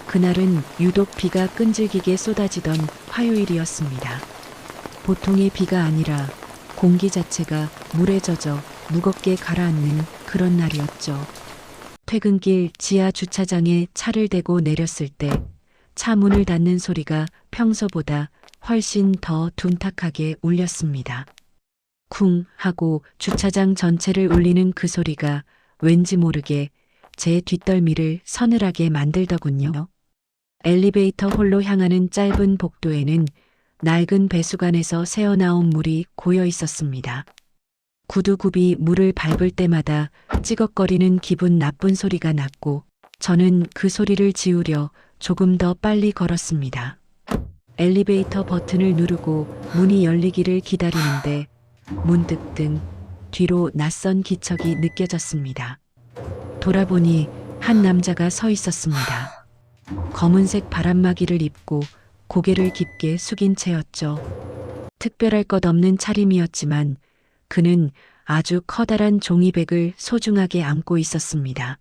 그날은 유독 비가 끈질기게 쏟아지던 화요일이었습니다. 보통의 비가 아니라 공기 자체가 물에 젖어 무겁게 가라앉는 그런 날이었죠. 퇴근길 지하 주차장에 차를 대고 내렸을 때 차 문을 닫는 소리가 평소보다 훨씬 더 둔탁하게 울렸습니다. 쿵 하고 주차장 전체를 울리는 그 소리가 왠지 모르게 제 뒷덜미를 서늘하게 만들더군요. 엘리베이터 홀로 향하는 짧은 복도에는 낡은 배수관에서 새어나온 물이 고여 있었습니다. 구두굽이 물을 밟을 때마다 찌걱거리는 기분 나쁜 소리가 났고 저는 그 소리를 지우려 조금 더 빨리 걸었습니다. 엘리베이터 버튼을 누르고 문이 열리기를 기다리는데 문득 등 뒤로 낯선 기척이 느껴졌습니다. 돌아보니 한 남자가 서 있었습니다. 검은색 바람막이를 입고 고개를 깊게 숙인 채였죠. 특별할 것 없는 차림이었지만 그는 아주 커다란 종이백을 소중하게 안고 있었습니다.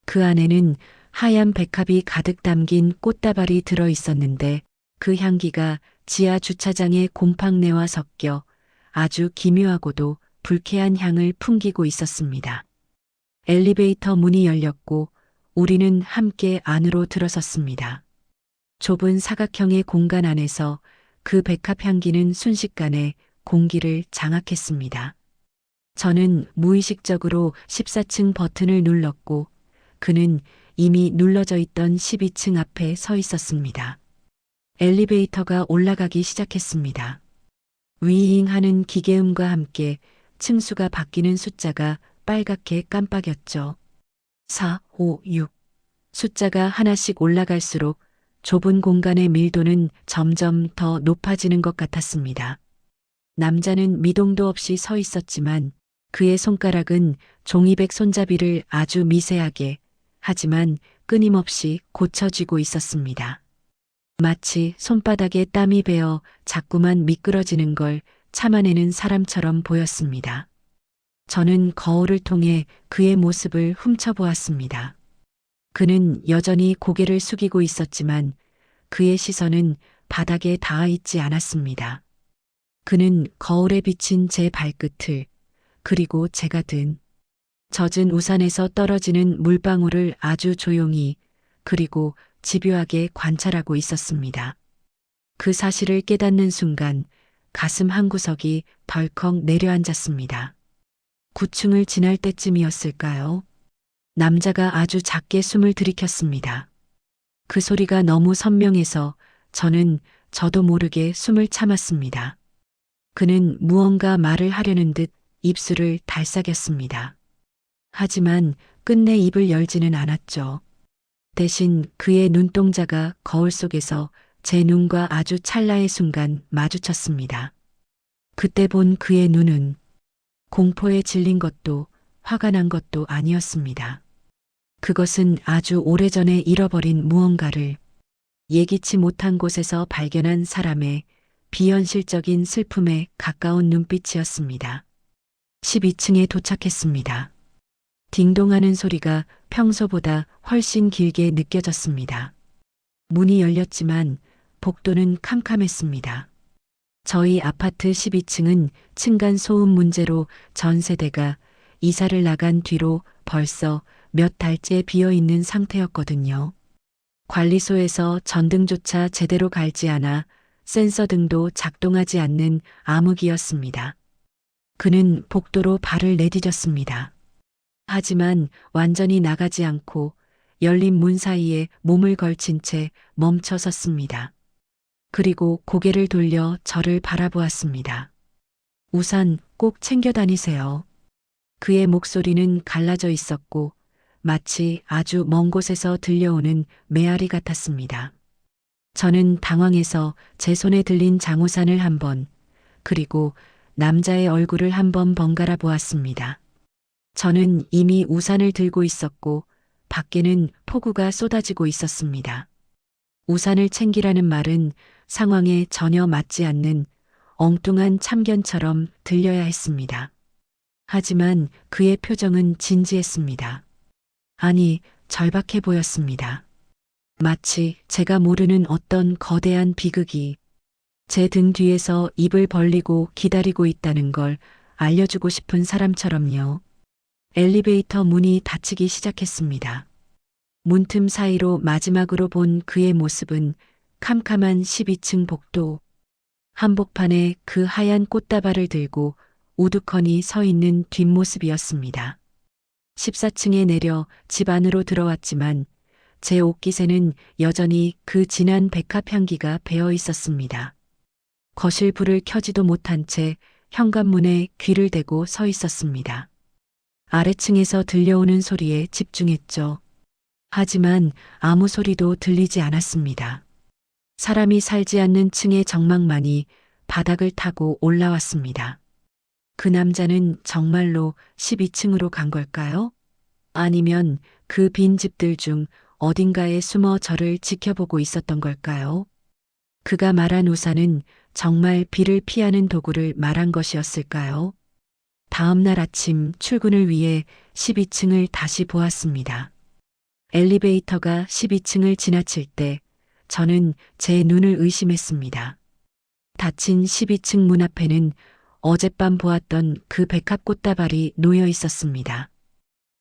그 안에는 하얀 백합이 가득 담긴 꽃다발이 들어 있었는데 그 향기가 지하 주차장의 곰팡내와 섞여 아주 기묘하고도 불쾌한 향을 풍기고 있었습니다. 엘리베이터 문이 열렸고 우리는 함께 안으로 들어섰습니다. 좁은 사각형의 공간 안에서 그 백합 향기는 순식간에 공기를 장악했습니다. 저는 무의식적으로 14층 버튼을 눌렀고 그는 이미 눌러져 있던 12층 앞에 서 있었습니다. 엘리베이터가 올라가기 시작했습니다. 위잉 하는 기계음과 함께 층수가 바뀌는 숫자가 빨갛게 깜빡였죠. 4, 5, 6. 숫자가 하나씩 올라갈수록 좁은 공간의 밀도는 점점 더 높아지는 것 같았습니다. 남자는 미동도 없이 서 있었지만 그의 손가락은 종이백 손잡이를 아주 미세하게 하지만 끊임없이 고쳐쥐고 있었습니다. 마치 손바닥에 땀이 배어 자꾸만 미끄러지는 걸 참아내는 사람처럼 보였습니다. 저는 거울을 통해 그의 모습을 훔쳐보았습니다. 그는 여전히 고개를 숙이고 있었지만 그의 시선은 바닥에 닿아 있지 않았습니다. 그는 거울에 비친 제 발끝을 그리고 제가 든 젖은 우산에서 떨어지는 물방울을 아주 조용히 그리고 집요하게 관찰하고 있었습니다. 그 사실을 깨닫는 순간 가슴 한구석이 덜컥 내려앉았습니다. 9층을 지날 때쯤이었을까요? 남자가 아주 작게 숨을 들이켰습니다. 그 소리가 너무 선명해서 저도 모르게 숨을 참았습니다. 그는 무언가 말을 하려는 듯 입술을 달싹였습니다. 하지만 끝내 입을 열지는 않았죠. 대신 그의 눈동자가 거울 속에서 제 눈과 아주 찰나의 순간 마주쳤습니다. 그때 본 그의 눈은 공포에 질린 것도 화가 난 것도 아니었습니다. 그것은 아주 오래전에 잃어버린 무언가를 예기치 못한 곳에서 발견한 사람의 비현실적인 슬픔에 가까운 눈빛이었습니다. 12층에 도착했습니다. 딩동하는 소리가 평소보다 훨씬 길게 느껴졌습니다. 문이 열렸지만 복도는 캄캄했습니다. 저희 아파트 12층은 층간 소음 문제로 전 세대가 이사를 나간 뒤로 벌써 몇 달째 비어 있는 상태였거든요. 관리소에서 전등조차 제대로 갈지 않아 센서 등도 작동하지 않는 암흑이었습니다. 그는 복도로 발을 내디뎠습니다. 하지만 완전히 나가지 않고 열린 문 사이에 몸을 걸친 채 멈춰 섰습니다. 그리고 고개를 돌려 저를 바라보았습니다. 우산 꼭 챙겨 다니세요. 그의 목소리는 갈라져 있었고 마치 아주 먼 곳에서 들려오는 메아리 같았습니다. 저는 당황해서 제 손에 들린 장우산을 한 번, 그리고 남자의 얼굴을 한 번 번갈아 보았습니다. 저는 이미 우산을 들고 있었고 밖에는 폭우가 쏟아지고 있었습니다. 우산을 챙기라는 말은 상황에 전혀 맞지 않는 엉뚱한 참견처럼 들려야 했습니다. 하지만 그의 표정은 진지했습니다. 아니, 절박해 보였습니다. 마치 제가 모르는 어떤 거대한 비극이 제 등 뒤에서 입을 벌리고 기다리고 있다는 걸 알려주고 싶은 사람처럼요. 엘리베이터 문이 닫히기 시작했습니다. 문틈 사이로 마지막으로 본 그의 모습은 캄캄한 12층 복도, 한복판에 그 하얀 꽃다발을 들고 우두커니 서 있는 뒷모습이었습니다. 14층에 내려 집 안으로 들어왔지만 제 옷깃에는 여전히 그 진한 백합 향기가 배어 있었습니다. 거실 불을 켜지도 못한 채 현관문에 귀를 대고 서 있었습니다. 아래층에서 들려오는 소리에 집중했죠. 하지만 아무 소리도 들리지 않았습니다. 사람이 살지 않는 층의 정막만이 바닥을 타고 올라왔습니다. 그 남자는 정말로 12층으로 간 걸까요? 아니면 그 빈 집들 중 어딘가에 숨어 저를 지켜보고 있었던 걸까요? 그가 말한 우산은 정말 비를 피하는 도구를 말한 것이었을까요? 다음 날 아침 출근을 위해 12층을 다시 보았습니다. 엘리베이터가 12층을 지나칠 때 저는 제 눈을 의심했습니다. 닫힌 12층 문 앞에는 어젯밤 보았던 그 백합 꽃다발이 놓여 있었습니다.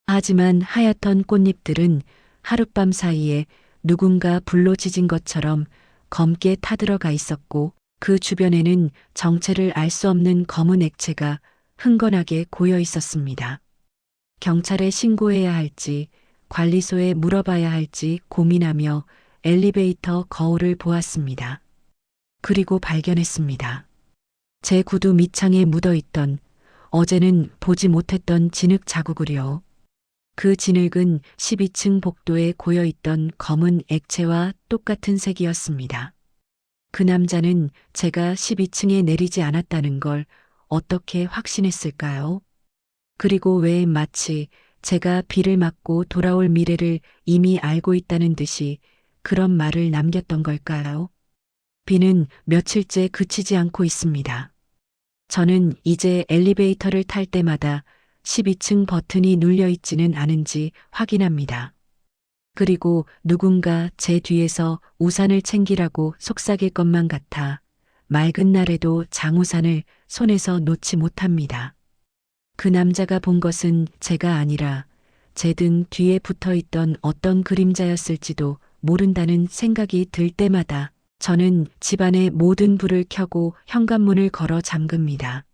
하지만 하얗던 꽃잎들은 하룻밤 사이에 누군가 불로 지진 것처럼 검게 타들어가 있었고 그 주변에는 정체를 알 수 없는 검은 액체가 흥건하게 고여 있었습니다. 경찰에 신고해야 할지 관리소에 물어봐야 할지 고민하며 엘리베이터 거울을 보았습니다. 그리고 발견했습니다. 제 구두 밑창에 묻어있던 어제는 보지 못했던 진흙 자국을요. 그 진흙은 12층 복도에 고여있던 검은 액체와 똑같은 색이었습니다. 그 남자는 제가 12층에 내리지 않았다는 걸 어떻게 확신했을까요? 그리고 왜 마치 제가 비를 맞고 돌아올 미래를 이미 알고 있다는 듯이 그런 말을 남겼던 걸까요? 비는 며칠째 그치지 않고 있습니다. 저는 이제 엘리베이터를 탈 때마다 12층 버튼이 눌려 있지는 않은지 확인합니다. 그리고 누군가 제 뒤에서 우산을 챙기라고 속삭일 것만 같아 맑은 날에도 장우산을 손에서 놓지 못합니다. 그 남자가 본 것은 제가 아니라 제 등 뒤에 붙어 있던 어떤 그림자였을지도 모른다는 생각이 들 때마다 저는 집안의 모든 불을 켜고 현관문을 걸어 잠급니다.